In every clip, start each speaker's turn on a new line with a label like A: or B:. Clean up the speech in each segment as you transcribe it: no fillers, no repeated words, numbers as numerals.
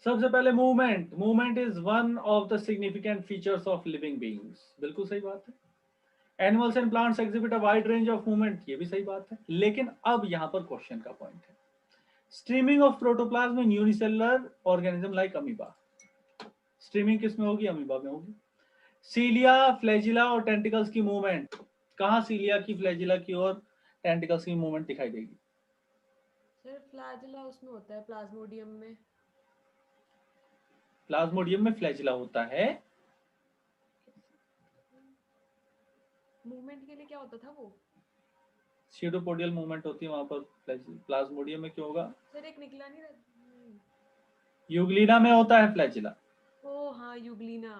A: सबसे पहले movement, movement is one of the significant features of living beings, बिल्कुल सही बात है। Animals and plants exhibit a wide range of movement, ये भी सही बात है। लेकिन अब यहाँ पर क्वेश्चन का पॉइंट है, streaming of protoplasm in unicellular organism like amoeba. Streaming किस में होगी? अमीबा में होगी। सीलिया, फ्लैजिला और टेंटिकल्स की मूवमेंट, कहाँ सीलिया की, फ्लैजिला की और टेंटिकल्स की मूवमेंट दिखाई देगी?
B: सर फ्लैजिला उसमें होता है प्लाज्मोडियम में।
A: प्लाज्मोडियम में फ्लैजिला होता है।
B: मूवमेंट के लिए क्या होता था वो?
A: सीडोपोडियल मूवमेंट होती है वहां पर, प्लाज्मोडियम में क्यों होगा?
B: सर एक निकला नहीं नहीं।
A: यूग्लिना में होता है फ्लैजिला।
B: ओ हाँ यूग्लिना,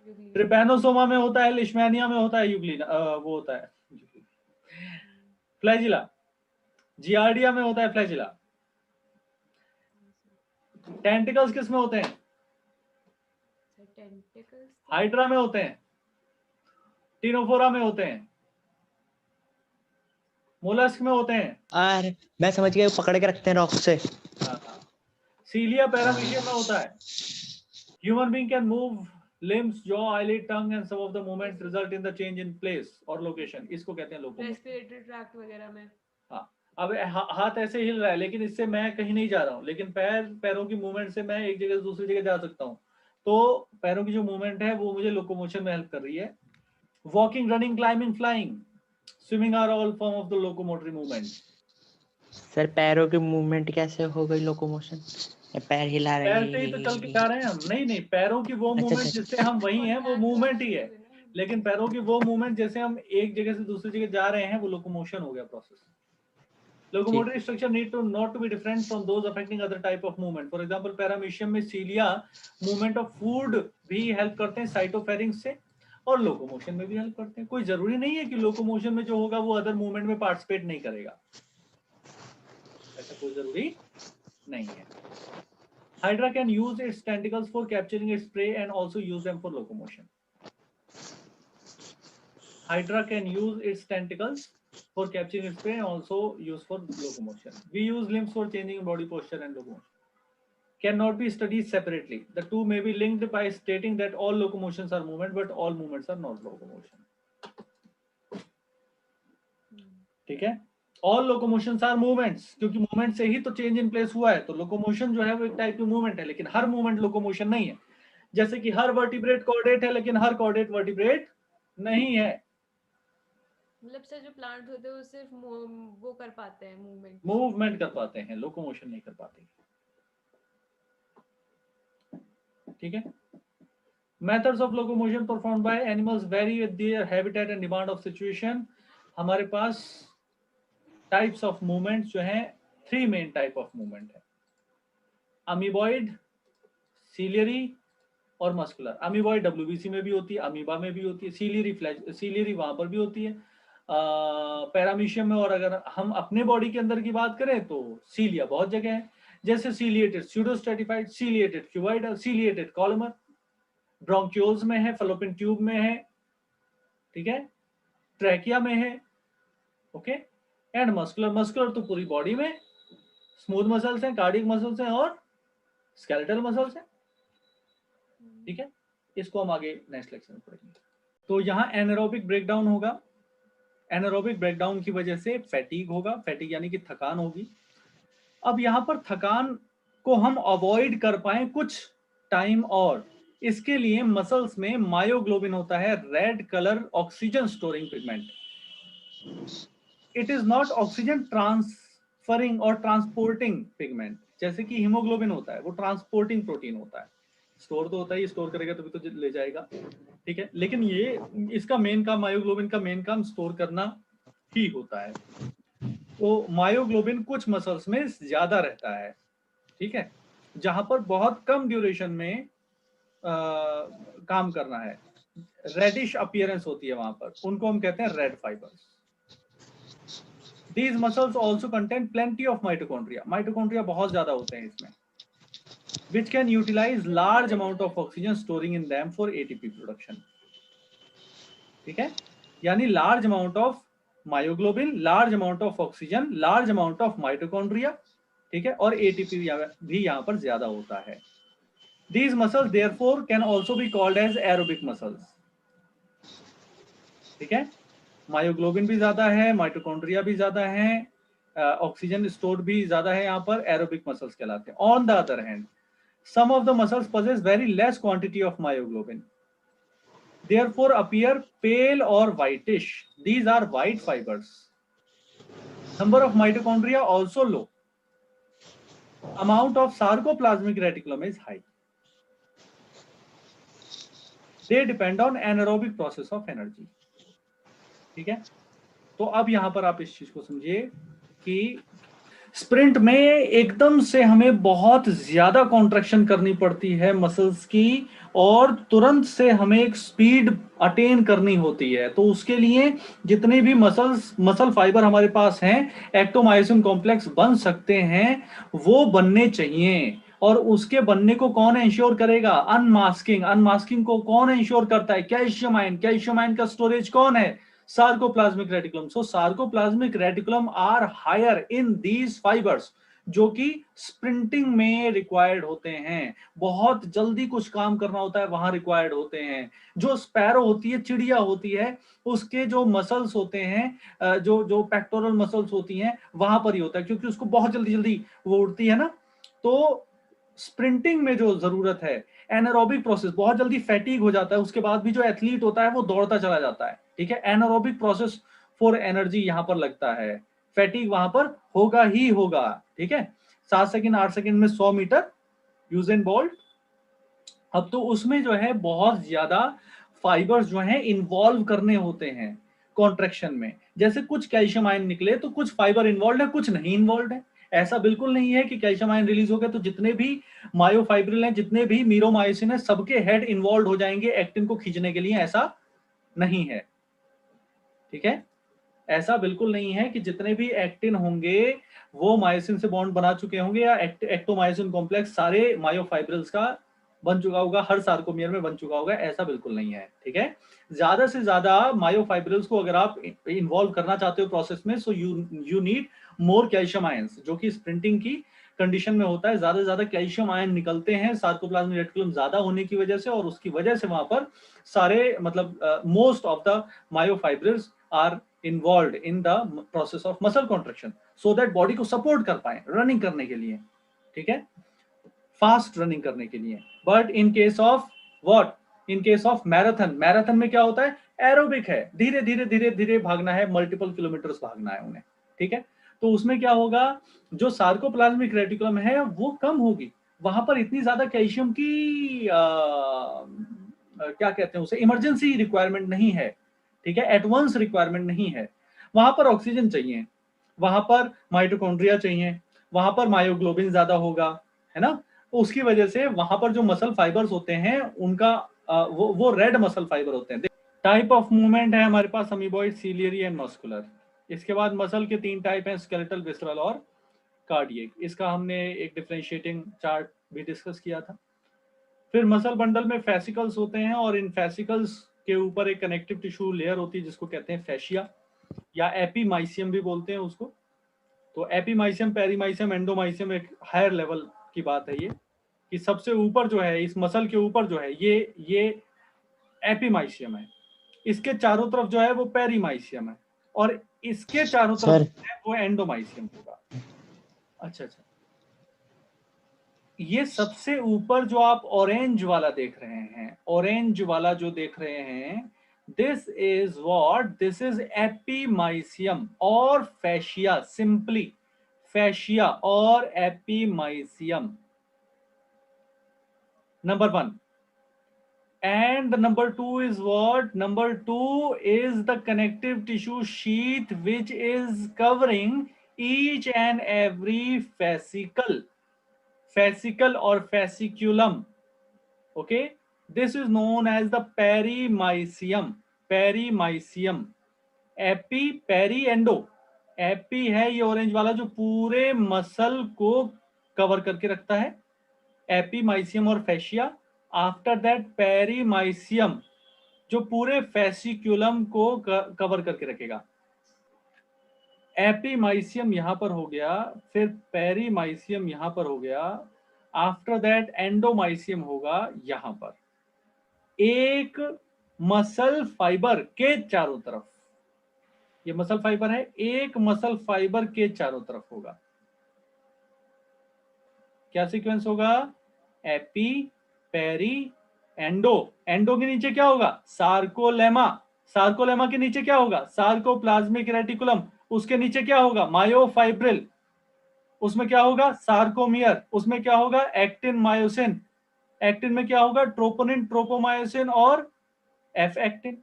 B: यूग्लिना।
A: ट्रिपैनोसोमा में होता है, लिशमैनिया में होता है यूग्लिना, वो होता है फ्लैजिला। जियार्डिया में होता है फ्लैजिला। टेंटिकल्स किस में होते हैं?
B: सर टेंटिकल्स तो
A: हाइड्रा में होते हैं, टिनोफोरा में होते हैं, मोलस्क में होते हैं।
C: अरे मैं समझ गया, पकड़ के रखते हैं रॉक से।
A: सीलिया पैरामीशियम में होता है। Human being can move limbs, jaw, eyelid, tongue and some of the movements result in the change in place or location, इसको कहते हैं लोकोमोशन।
B: रेस्पिरेटरी ट्रैक्ट वगैरह में।
A: हाँ, अब हाथ ऐसे हिल रहा है लेकिन इससे मैं कहीं नहीं जा रहा हूँ, लेकिन पैरों की मूवमेंट से मैं एक जगह से दूसरी जगह जा सकता हूँ। तो पैरों की जो मूवमेंट है वो मुझे लोकोमोशन में हेल्प कर रही है। Walking, running, climbing, flying, swimming are all form of the locomotory movement.
C: सर पैरों की मूवमेंट कैसे हो गई लोकोमोशन? पैर हिला रहे
A: पैर से ही तो चल के जा रहे हैं हम। नहीं नहीं, पैरों की वो
C: अच्छा
A: मूवमेंट
C: अच्छा।
A: जिससे हम वही हैं वो
B: कॉन्टैक्ट
A: मूवमेंट ही
B: फोर्सेस
A: है।
B: हुए ना।
A: लेकिन पैरों की वो मूवमेंट जैसे हम एक जगह से दूसरी जगह जा रहे हैं वो लोकोमोशन हो गया प्रोसेस।
C: ठीक।
A: Locomotory structure need to not to be different from those affecting other type of movement. For example, paramecium में सीलिया मूवमेंट ऑफ फूड भी हेल्प करते हैं साइटोफेरिंक्स से, और लोकोमोशन में भी हेल्प करते हैं। कोई जरूरी नहीं है कि लोकोमोशन में जो होगा वो अदर मूवमेंट में पार्टिसिपेट नहीं करेगा, ऐसा कोई जरूरी नहीं है। Hydra can use it's tentacles for capturing its prey and also use them for locomotion. Hydra can use its tentacles for capturing its prey and also used for locomotion. We use limbs for changing body posture and locomotion. Cannot be studied separately. The two may be linked by stating that all locomotions are movement, but all movements are not locomotion. ठीक है, all locomotions are movements, क्योंकि movement से ही तो change in place हुआ है। तो locomotion जो है वो एक टाइप की मूवमेंट है, लेकिन हर मूवमेंट लोकोमोशन नहीं है। जैसे कि हर वर्टिब्रेट कॉर्डेट है लेकिन हर कॉर्डेट वर्टिब्रेट नहीं है।
B: मतलब सर जो प्लांट होते हैं वो सिर्फ वो कर पाते हैं मूवमेंट।
A: मूवमेंट कर पाते हैं, लोकोमोशन नहीं कर पाते। ठीक है। Methods of locomotion performed by animals vary with their habitat and demand of situation. हमारे पास टाइप्स ऑफ मूवमेंट जो हैं, 3 मेन टाइप ऑफ मूवमेंट है, अमीबॉइड, सीलियरी और मस्कुलर। अमीबॉइड डब्ल्यूबीसी में भी होती है, अमीबा में भी होती है, सीलियरी वहां पर भी होती है पैरामीशियम में। और अगर हम अपने बॉडी के अंदर की बात करें तो सीलिया बहुत जगह है, जैसे ciliated pseudostratified, ciliated cuboidal, ciliated columnar, bronchioles में है, फलोपिन ट्यूब में है, ठीक है, ट्रैकिया में है, ओके। एंड मस्कुलर, मस्कुलर तो पूरी बॉडी में, स्मूथ मसल्स हैं, कार्डियक मसल्स हैं और स्केलेटल मसल्स हैं, ठीक है। इसको हम आगे नेक्स्ट लेक्चर में पढ़ेंगे। तो यहाँ एनारोबिक ब्रेकडाउन होगा। एनारोबिक ब्रेकडाउन की वजह से फैटीग होगा, फैटीग यानी कि थकान होगी। अब यहाँ पर थकान को हम अवॉइड कर पाए कुछ टाइम, और इसके लिए मसल्स में मायोग्लोबिन होता है, red colour oxygen storing pigment. It is not oxygen transferring और ट्रांसपोर्टिंग पिगमेंट, जैसे कि हीमोग्लोबिन होता है, वो ट्रांसपोर्टिंग प्रोटीन होता है। स्टोर तो होता है, स्टोर करेगा तभी तो ले जाएगा, ठीक है। लेकिन ये इसका मेन काम, मायोग्लोबिन का मेन काम स्टोर करना ही होता है। तो मायोग्लोबिन कुछ मसल्स में ज्यादा रहता है, ठीक है, जहां पर बहुत कम ड्यूरेशन में काम करना है। रेडिश अपीयरेंस होती है वहां पर, उनको हम कहते हैं red fibres. These muscles also contain plenty of mitochondria. Mitochondria बहुत ज्यादा होते हैं इसमें, which can utilize large amount of oxygen storing in them for ATP production. ठीक है, यानी large amount of myoglobin, large amount of oxygen, large amount of mitochondria, ठीक है, और एटीपी भी यहाँ पर ज्यादा होता है। These muscles therefore can also be called as aerobic muscles। ठीक है, मायोग्लोबिन भी ज्यादा है, माइटोकॉन्ड्रिया भी ज्यादा है, ऑक्सीजन स्टोर भी ज्यादा है, यहाँ पर एरोबिक मसल्स कहलाते हैं। On the other hand some of the muscles possess very less quantity of myoglobin, therefore appear pale or whitish। These are white fibers। Number of mitochondria also low। Amount of sarcoplasmic reticulum is high। They depend on anaerobic process of energy। ठीक है, तो अब यहां पर आप इस चीज को समझिए कि स्प्रिंट में एकदम से हमें बहुत ज्यादा कॉन्ट्रैक्शन करनी पड़ती है मसल्स की, और तुरंत से हमें एक स्पीड अटेन करनी होती है। तो उसके लिए जितने भी मसल फाइबर हमारे पास हैं, एक्टोमायोसिन कॉम्प्लेक्स बन सकते हैं, वो बनने चाहिए। और उसके बनने को कौन इंश्योर करेगा? अनमास्किंग। अनमास्किंग को कौन इंश्योर करता है? Calcium ion. कैल्शियम आयन का स्टोरेज कौन है? Sarcoplasmic reticulum. So sarcoplasmic reticulum are higher in these fibres, जो कि स्प्रिंटिंग में रिक्वायर्ड होते हैं। बहुत जल्दी कुछ काम करना होता है, वहां रिक्वायर्ड होते हैं। जो स्पैरो होती है, चिड़िया होती है, उसके जो मसल्स होते हैं, जो जो पेक्टोरल मसल्स होती हैं, वहां पर ही होता है, क्योंकि उसको बहुत जल्दी जल्दी वो उड़ती है ना। तो स्प्रिंटिंग में जो जरूरत है, एनारोबिक प्रोसेस, बहुत जल्दी फैटीग हो जाता है, उसके बाद भी जो एथलीट होता है वो दौड़ता चला जाता है। ठीक है, एनारोबिक प्रोसेस फॉर एनर्जी यहां पर लगता है, फैटीग वहां पर होगा ही होगा। ठीक है, 7 सेकंड 8 सेकंड में 100 मीटर यूसेन बोल्ट। अब तो उसमें जो है बहुत ज्यादा फाइबर्स जो है इन्वॉल्व करने होते हैं कॉन्ट्रैक्शन में। जैसे कुछ कैल्शियम आयन निकले तो कुछ फाइबर इन्वॉल्व है, कुछ नहीं इन्वॉल्व है। ऐसा बिल्कुल नहीं है कि कैल्शियम आयन रिलीज हो गए तो जितने भी मायोफाइब्रिल हैं, जितने भी मीरोमायोसिन है, सबके हेड इन्वॉल्व हो जाएंगे एक्टिन को खींचने के लिए, ऐसा नहीं है। ठीक है, ऐसा बिल्कुल नहीं है कि जितने भी एक्टिन होंगे वो मायोसिन से बॉन्ड बना चुके होंगे, या एक्टोमायोसिन कॉम्प्लेक्स सारे मायोफाइब्रिल्स का बन चुका होगा, हर सार्कोमियर में बन चुका होगा, ऐसा बिल्कुल नहीं है। ठीक है, ज्यादा से ज्यादा मायोफाइब्रिल्स को अगर आप इन्वॉल्व करना चाहते हो प्रोसेस में, so you need more calcium ions, जो कि स्प्रिंटिंग की कंडीशन में होता है। ज्यादा से ज्यादा कैल्शियम आयन निकलते हैं सार्कोप्लाज्मिक रेटिकुलम ज्यादा होने की वजह से, और उसकी वजह से वहां पर सारे मतलब most of the myofibrils are involve in the process of muscle contraction, so that body को सपोर्ट कर पाए रनिंग करने के लिए। ठीक है, फास्ट रनिंग करने के लिए। But in case of what, in case of marathon, marathon में क्या होता है? एरोबिक है, धीरे धीरे धीरे धीरे भागना है, मल्टीपल किलोमीटर्स भागना है उन्हें। ठीक है, तो उसमें क्या होगा, जो सार्कोप्लाज्मिक रेटिकुलम है वो कम होगी, वहां पर इतनी ज्यादा कैल्शियम की क्या कहते हैं उसे, इमरजेंसी रिक्वायरमेंट नहीं है। ठीक है, एडवांस रिक्वायरमेंट नहीं है। वहां पर ऑक्सीजन चाहिए, वहां पर माइटोकॉन्ड्रिया चाहिए, वहां पर मायोग्लोबिन ज्यादा होगा, है ना। तो उसकी वजह से वहां पर जो मसल फाइबर्स होते हैं उनका वो रेड मसल फाइबर होते हैं। टाइप ऑफ मूवमेंट है हमारे पास अमीबॉइड, सीलियरी एंड मस्कुलर। इसके बाद मसल के 3 टाइप हैं, स्केलेटल, विसरल और कार्डियक। इसका हमने एक डिफरेंशिएटिंग चार्ट भी डिस्कस किया था। फिर मसल बंडल में फैसिकल्स होते हैं, और इन फैसिकल्स के ऊपर एक कनेक्टिव टिश्यू लेयर होती है जिसको कहते हैं फैशिया, या एपीमाइसियम भी बोलते हैं उसको। तो एपीमाइसियम, पेरीमाइसियम, एंडोमाइसियम एक हायर लेवल की बात है ये, कि सबसे ऊपर जो है इस मसल के ऊपर जो है ये एपीमाइसियम है, इसके चारों तरफ जो है वो पेरीमाइसियम है, और इसके चारों तरफ जो है वो एंडोमाइसियम होगा। अच्छा, ये सबसे ऊपर जो आप ऑरेंज वाला देख रहे हैं, ऑरेंज वाला जो देख रहे हैं, this is what, this is epimysium और फैशिया, सिंपली फैशिया और epimysium, number 1। And the number 2 is what? Number 2 is the connective tissue sheath which is covering each and every fascicle, fascicle or fasciculum. Okay, this is known as the perimysium, perimysium। Epi, peri, endo. Epi है ये orange वाला जो पूरे muscle को cover करके रखता है, epimysium और फैशिया। आफ्टर दैट पेरीमाइसियम, जो पूरे फैसिक्यूलम को कवर करके रखेगा। एपीमाइसियम यहां पर हो गया, फिर पेरीमाइसियम यहां पर हो गया, आफ्टर दैट एंडोमाइसियम होगा यहां पर। एक मसल फाइबर के चारों तरफ, ये मसल फाइबर है, एक मसल फाइबर के चारों तरफ होगा। क्या सीक्वेंस होगा? AP, peri, endo. एंडो के नीचे क्या होगा? सार्कोलेमा। सार्कोलेमा के नीचे क्या होगा? Sarcoplasmic reticulum. उसके नीचे क्या होगा? मायोफाइब्रिल। उसमें क्या होगा? सार्कोमियर। उसमें क्या होगा? Actin myosin. एक्टिन में क्या होगा? ट्रोपोनिन, ट्रोपोमायोसिन और एफ एक्टिन।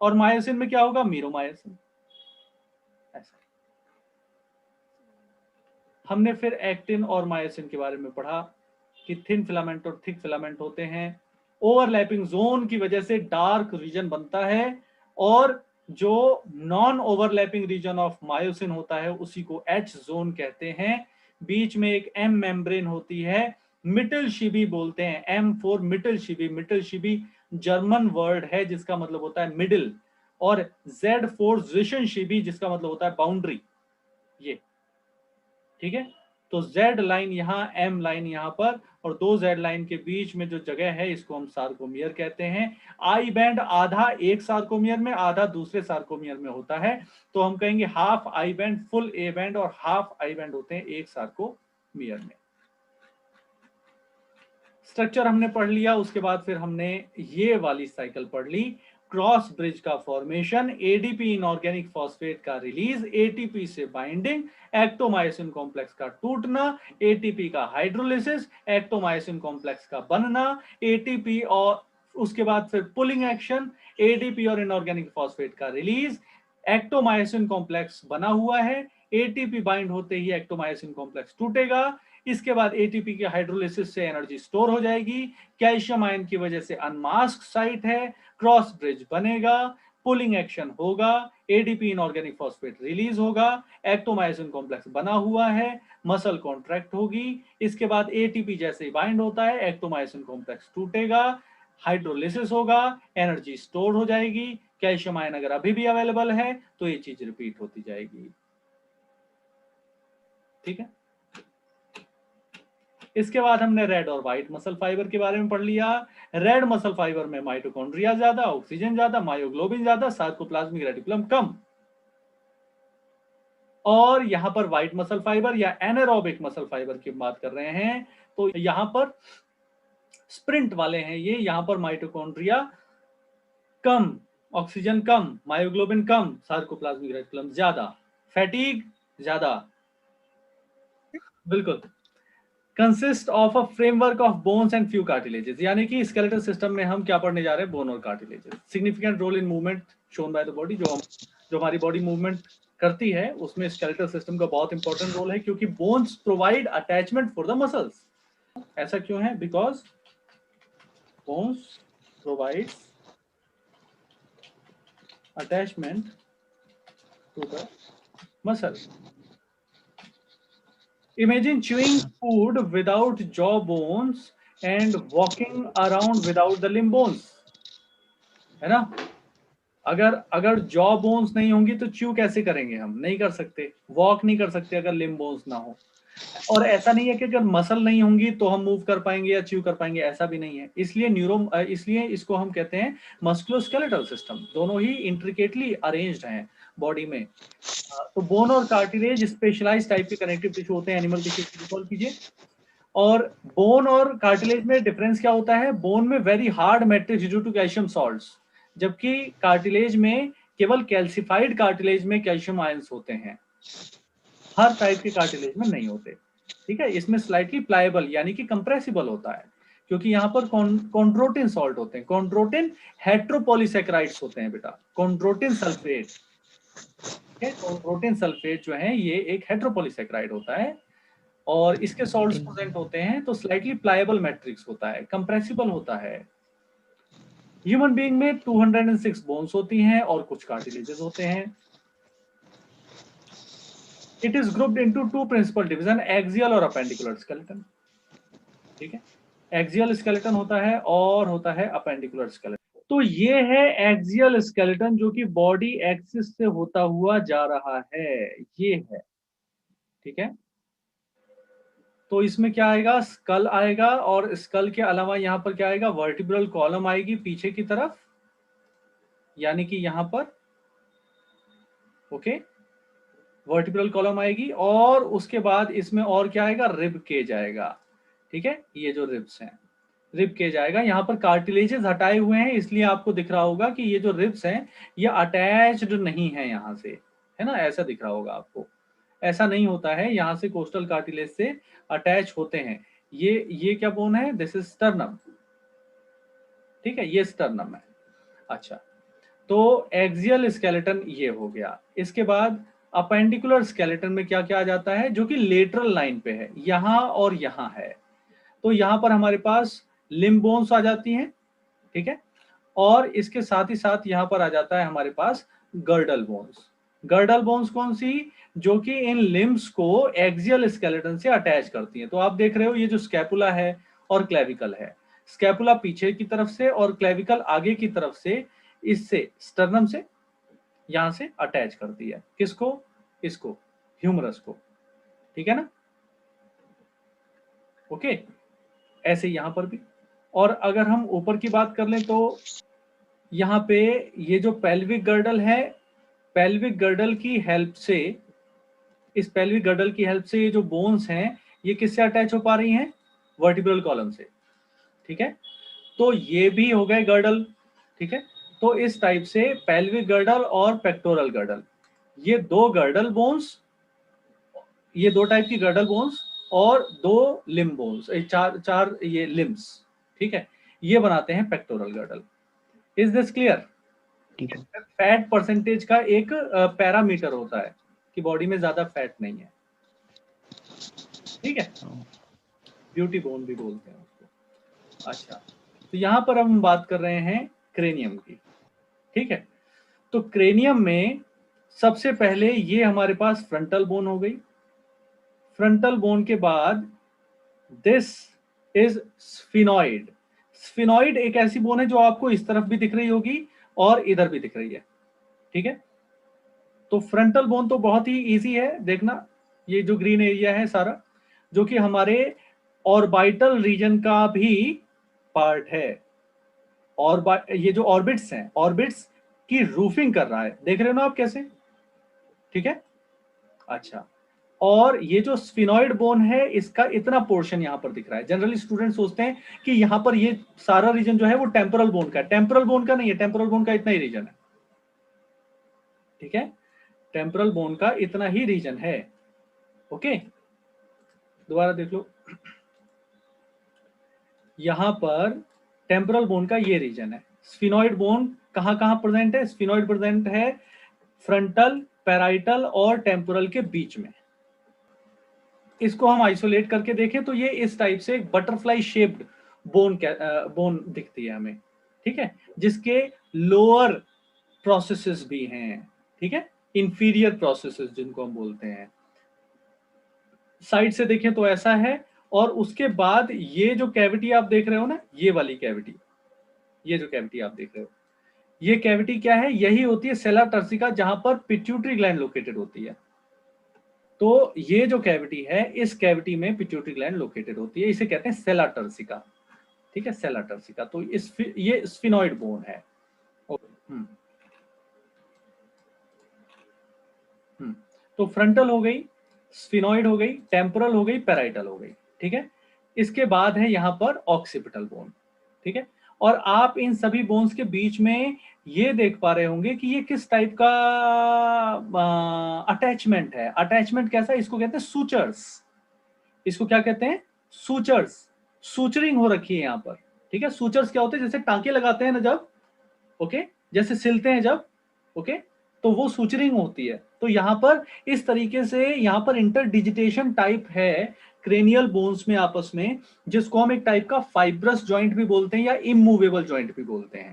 A: और मायोसिन में क्या होगा? मीरोमायोसिन। ऐसा हमने फिर एक्टिन और मायोसिन के बारे में पढ़ा कि थिन फिलामेंट और थिक फिलामेंट होते हैं। ओवरलैपिंग जोन की वजह से डार्क रीजन बनता है, और जो non overlapping region of myosin होता है उसी को एच जोन कहते हैं। बीच में एक एम मेम्ब्रेन होती है, मिटलशिबी बोलते हैं, एम फॉर मिटलशिबी। मिटलशिबी जर्मन वर्ड है जिसका मतलब होता है मिडिल, और जेड फॉर ज़्विशनशिबी जिसका मतलब होता है बाउंड्री। ये ठीक है। तो Z लाइन यहाँ, M लाइन यहाँ पर, और दो Z लाइन के बीच में जो जगह है इसको हम सार्कोमियर कहते हैं। आई बैंड आधा एक सार्कोमियर में, आधा दूसरे सार्कोमियर में होता है, तो हम कहेंगे half I band, full A band और हाफ आई बैंड होते हैं एक सार्कोमियर में। स्ट्रक्चर हमने पढ़ लिया, उसके बाद फिर हमने ये वाली साइकिल पढ़ ली, क्रॉस ब्रिज का फॉर्मेशन, एडीपी इनऑर्गेनिक फॉस्फेट का रिलीज, एटीपी से बाइंडिंग, एक्टोमायोसिन कॉम्प्लेक्स का टूटना, एटीपी का हाइड्रोलिसिस, एक्टोमायोसिन कॉम्प्लेक्स का बनना, एटीपी और उसके बाद फिर पुलिंग एक्शन, एडीपी और इनऑर्गेनिक फॉस्फेट का रिलीज। एक्टोमायोसिन कॉम्प्लेक्स बना हुआ है, एटीपी बाइंड होते ही एक्टोमायोसिन कॉम्प्लेक्स टूटेगा। इसके बाद एटीपी के हाइड्रोलिसिस से एनर्जी स्टोर हो जाएगी, कैल्शियम आयन की वजह से अनमास्क साइट है, क्रॉस ब्रिज बनेगा, पुलिंग एक्शन होगा, एडीपी इनऑर्गेनिक फॉस्फेट रिलीज होगा, एक्टोमायोसिन कॉम्प्लेक्स बना हुआ है, मसल कॉन्ट्रैक्ट होगी। इसके बाद एटीपी जैसे ही बाइंड होता है एक्टोमायोसिन कॉम्प्लेक्स टूटेगा, हाइड्रोलिसिस होगा, एनर्जी स्टोर हो जाएगी, कैल्शियम आयन अगर अभी भी अवेलेबल है तो ये चीज रिपीट होती जाएगी। ठीक है। इसके बाद हमने रेड और व्हाइट मसल फाइबर के बारे में पढ़ लिया। रेड मसल फाइबर में माइटोकॉन्ड्रिया ज्यादा, ऑक्सीजन ज्यादा, मायोग्लोबिन ज्यादा, सार्कोप्लाज्मिक रेटिकुलम कम। और यहां पर व्हाइट मसल फाइबर या एनारोबिक मसल फाइबर की बात कर रहे हैं, तो यहां पर स्प्रिंट वाले हैं ये, यहां पर माइटोकॉन्ड्रिया कम, ऑक्सीजन कम, मायोग्लोबिन कम, सार्कोप्लाज्मिक रेटिकुलम ज्यादा, फैटीग ज्यादा। बिल्कुल। Consist of a framework of bones and few cartilages, यानी कि स्केलेटल सिस्टम में हम क्या पढ़ने जा रहे हैं? बोन और cartilages. Significant role in movement shown by the body, जो हमारी बॉडी मूवमेंट करती है उसमें स्केलेटल सिस्टम का बहुत इंपॉर्टेंट रोल है, क्योंकि bones provide attachment for the muscles. ऐसा क्यों है? Because bones provide attachment to the muscle. Imagine chewing food without jaw bones and walking around without the limb bones, है ना? अगर जॉ बोन्स नहीं होंगी तो च्यू कैसे करेंगे? हम नहीं कर सकते, वॉक नहीं कर सकते अगर लिम्ब बोन्स ना हो। और ऐसा नहीं है कि अगर मसल नहीं होंगी तो हम मूव कर पाएंगे या च्यू कर पाएंगे, ऐसा भी नहीं है। इसलिए इसको हम कहते हैं मस्कुलोस्केलेटल सिस्टम। दोनों ही इंट्रिकेटली अरेंज्ड हैं बॉडी में। तो बोन और कार्टिलेज स्पेशलाइज्ड टाइप के कनेक्टिव टिश्यू होते हैं एनिमल टिश्यू, रिकॉल कीजिए। और बोन और कार्टिलेज में डिफरेंस क्या होता है? बोन में very hard matrix due to calcium salts, जबकि कार्टिलेज में केवल कैल्सिफाइड कार्टिलेज में कैल्शियम आयंस होते हैं, हर टाइप के कार्टिलेज में नहीं होते। ठीक है। इसमें स्लाइटली प्लायबल यानी कि कंप्रेसिबल होता है, क्योंकि यहाँ पर कॉन्ड्रोटिन सॉल्ट होते हैं। कॉन्ड्रोटिन हेट्रोपॉलीसैकेराइड्स होते हैं बेटा, कॉन्ड्रोटिन सल्फेट। कॉन्ड्रोटिन सल्फेट जो है ये एक हेट्रोपॉलीसैकेराइड होता है, और इसके सॉल्ट्स प्रेजेंट होते हैं, तो स्लाइटली प्लायबल मैट्रिक्स होता है, कंप्रेसिबल होता है। ह्यूमन बीइंग में 206 बोन्स होती हैं और कुछ कार्टिलेजेस होते हैं। It is grouped into two principal division, axial और अपेंडिकुलर स्केलेटन। ठीक है। एक्सियल स्केलेटन होता है और होता है अपेंडिकुलर स्केलेटन। तो ये है एक्सियल स्केलेटन जो कि बॉडी एक्सिस से होता हुआ जा रहा है, ये है, ठीक है। तो इसमें क्या आएगा, स्कल आएगा, और स्कल के अलावा यहाँ पर क्या आएगा, वर्टिब्रल कॉलम आएगी पीछे की तरफ, यानी कि यहाँ पर, ओके, वर्टिब्रल कॉलम आएगी, और उसके बाद इसमें और क्या आएगा, रिब केज आएगा, ठीक है। ये जो रिब्स हैं, रिब केज आएगा। यहाँ पर कार्टिलेजेस हटाए हुए हैं, इसलिए आपको दिख रहा होगा कि ये जो रिब्स हैं ये अटैच्ड नहीं है यहाँ से, है ना, ऐसा दिख रहा होगा आपको। ऐसा नहीं होता है, यहाँ से कोस्टल कार्टिलेज से अटैच होते हैं। ये क्या बोन है, दिस इज स्टर्नम, ठीक है, ये स्टर्नम है। अच्छा, तो एक्सियल स्केलेटन ये हो गया। इसके बाद अपेंडिकुलर स्केलेटन में क्या क्या आ जाता है, जो कि लेटरल लाइन पे है, यहाँ और यहाँ है। तो यहाँ पर हमारे पास लिम्ब बोन्स आ जाती हैं, ठीक है, और इसके साथ ही साथ यहाँ पर आ जाता है हमारे पास गर्डल बोन्स। गर्डल बोन्स कौन सी, जो कि इन लिम्ब्स को एक्सियल स्केलेटन से अटैच करती हैं। तो आप देख रहे हो ये जो स्कैपुला है और क्लेविकल है, स्कैपुला पीछे की तरफ से और क्लेविकल आगे की तरफ से, इससे स्टर्नम से यहां से अटैच करती है, किसको, इसको, ह्यूमरस को, ठीक है ना, ओके। ऐसे यहां पर भी। और अगर हम ऊपर की बात कर लें तो यहाँ पे ये जो पेल्विक गर्डल है, पेल्विक गर्डल की हेल्प से, इस पेल्विक गर्डल की हेल्प से ये जो बोन्स हैं ये किससे अटैच हो पा रही हैं, वर्टिब्रल कॉलम से, ठीक है। तो ये भी हो गए गर्डल, ठीक है। तो इस टाइप से पेल्विक गर्डल और पेक्टोरल गर्डल, ये दो गर्डल बोन्स, ये दो टाइप की गर्डल बोन्स और दो लिम्ब बोन्स, चार ये लिम्ब्स, ठीक है, ये बनाते हैं pectoral girdle. Is this clear? Fat percentage का एक पैरामीटर होता है कि बॉडी में ज्यादा फैट नहीं है, ठीक है, ब्यूटी बोन भी बोलते हैं उसको। अच्छा, तो यहां पर हम बात कर रहे हैं क्रेनियम की, ठीक है। तो क्रेनियम में सबसे पहले ये हमारे पास फ्रंटल बोन हो गई। फ्रंटल बोन के बाद दिस इज स्फिनॉइड। स्फिनॉइड एक ऐसी बोन है जो आपको इस तरफ भी दिख रही होगी और इधर भी दिख रही है, ठीक है। तो फ्रंटल बोन तो बहुत ही इजी है, देखना ये जो ग्रीन एरिया है सारा, जो कि हमारे ऑर्बिटल रीजन का भी पार्ट है। और ये जो ऑर्बिट्स हैं, ऑर्बिट्स की रूफिंग कर रहा है, देख रहे हो ना आप कैसे, ठीक है। अच्छा, और ये जो स्फिनॉइड बोन है इसका इतना पोर्शन यहां पर दिख रहा है। जनरली स्टूडेंट सोचते हैं कि यहां पर ये सारा रीजन जो है वो टेम्पोरल बोन का है, टेम्पोरल बोन का नहीं है, टेम्पोरल बोन का इतना ही रीजन है, ठीक है, टेम्पोरल बोन का इतना ही रीजन है, ओके। दोबारा देख लो, यहां पर टेम्पोरल बोन का ये रीजन है। स्फिनॉइड बोन कहां कहां प्रेजेंट है, स्फिनॉइड प्रेजेंट है फ्रंटल, पैराइटल और टेम्पोरल के बीच में। इसको हम आइसोलेट करके देखें तो ये इस टाइप से एक बटरफ्लाई शेप्ड बोन दिखती है हमें, ठीक है, जिसके लोअर प्रोसेसेस भी हैं, ठीक है, इंफीरियर प्रोसेसेस जिनको हम बोलते हैं। साइड से देखें तो ऐसा है, और उसके बाद ये जो कैविटी आप देख रहे हो ना, ये वाली कैविटी, ये जो कैविटी आप देख रहे हो, ये कैविटी क्या है, यही होती है सेला टर्सिका, जहां पर पिट्यूटरी ग्लैंड लोकेटेड होती है। तो ये जो कैविटी है, इस कैविटी में पिट्यूटरी ग्लैंड लोकेटेड होती है, इसे कहते हैं सेला टर्सिका, ठीक है, सेला टर्सिका। तो ये स्फिनॉइड बोन है। तो फ्रंटल हो गई, स्फिनॉइड हो गई, टेम्पोरल हो गई, पैराइटल हो गई, ठीक है। इसके बाद है यहाँ पर ऑक्सीपिटल बोन, ठीक है। और आप इन सभी बोन्स के बीच में ये देख पा रहे होंगे कि ये किस टाइप का अटैचमेंट है। अटैचमेंट कैसा, इसको कहते हैं सूचर्स। इसको क्या कहते हैं, सूचर्स। सूचरिंग हो रखी है यहाँ पर, ठीक है। सूचर्स क्या होते हैं, जैसे टांके लगाते हैं ना जब, ओके, जैसे सिलते हैं जब, ओके, तो वो सूचरिंग होती है। तो यहाँ पर इस तरीके से यहाँ पर इंटरडिजिटेशन टाइप है क्रेनियल बोन्स में आपस में, जिसको हम एक टाइप का फाइब्रस जॉइंट भी बोलते हैं या इमूवेबल जॉइंट भी बोलते हैं,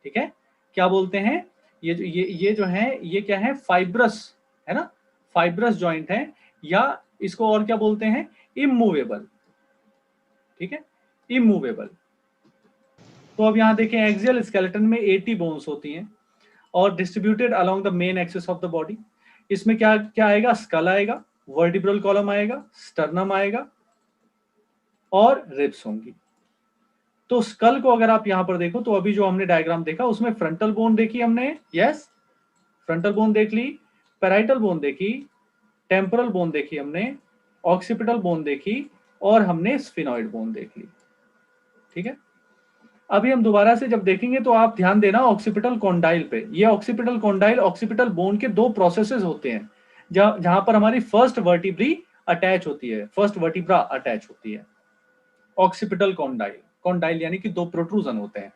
A: ठीक है। क्या बोलते हैं, ये जो है ये क्या है, फाइब्रस है ना, फाइब्रस जॉइंट है, या इसको और क्या बोलते हैं, इमूवेबल, ठीक है, इमूवेबल। तो अब यहाँ देखें एक्सियल स्केलेटन में 80 बोन्स होती हैं और distributed along the main axis of the body. इसमें क्या क्या आएगा, स्कल आएगा, वर्टिब्रल कॉलम आएगा, स्टर्नम आएगा और रिब्स होंगी। तो स्कल को अगर आप यहां पर देखो तो अभी जो हमने डायग्राम देखा उसमें फ्रंटल बोन देखी हमने, यस फ्रंटल बोन देख ली, पैराइटल बोन देखी, टेम्पोरल बोन देखी हमने, ऑक्सीपिटल बोन देखी और हमने स्फिनॉइड बोन देख ली। ठीक है, अभी हम दोबारा से जब देखेंगे तो आप ध्यान देना ऑक्सीपिटल कॉन्डाइल पे। ये ऑक्सीपिटल कॉन्डाइल ऑक्सीपिटल बोन के दो प्रोसेसेस होते हैं जहां पर हमारी फर्स्ट वर्टिब्री अटैच होती है, फर्स्ट वर्टिब्रा अटैच होती है। ऑक्सीपिटल कॉन्डाइल, कॉन्डाइल यानी कि दो प्रोट्रूजन होते हैं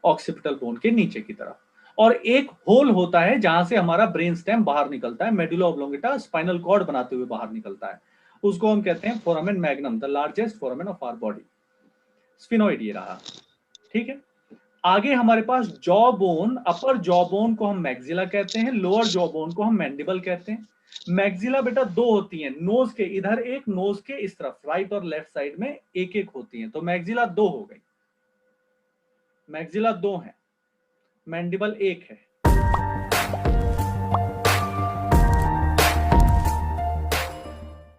A: ऑक्सीपिटल बोन के नीचे की तरफ, और एक होल होता है जहां से हमारा ब्रेन स्टेम बाहर निकलता है, मेडुला ऑब्लोंगेटा स्पाइनल कॉर्ड बनाते हुए बाहर निकलता है, उसको हम कहते हैं foramen magnum, the largest foramen of our body. Sphenoid ये रहा। ठीक है, आगे हमारे पास jaw bone, upper jaw bone को हम मैक्सिला कहते हैं, लोअर जॉ बोन को हम मैंडिबल कहते हैं। मैक्सिला बेटा दो होती हैं, नोज के इधर एक, नोज के इस तरफ, राइट और लेफ्ट साइड में एक एक होती हैं, तो मैक्सिला दो हो गई, मैक्सिला दो है, मैंडिबल एक है।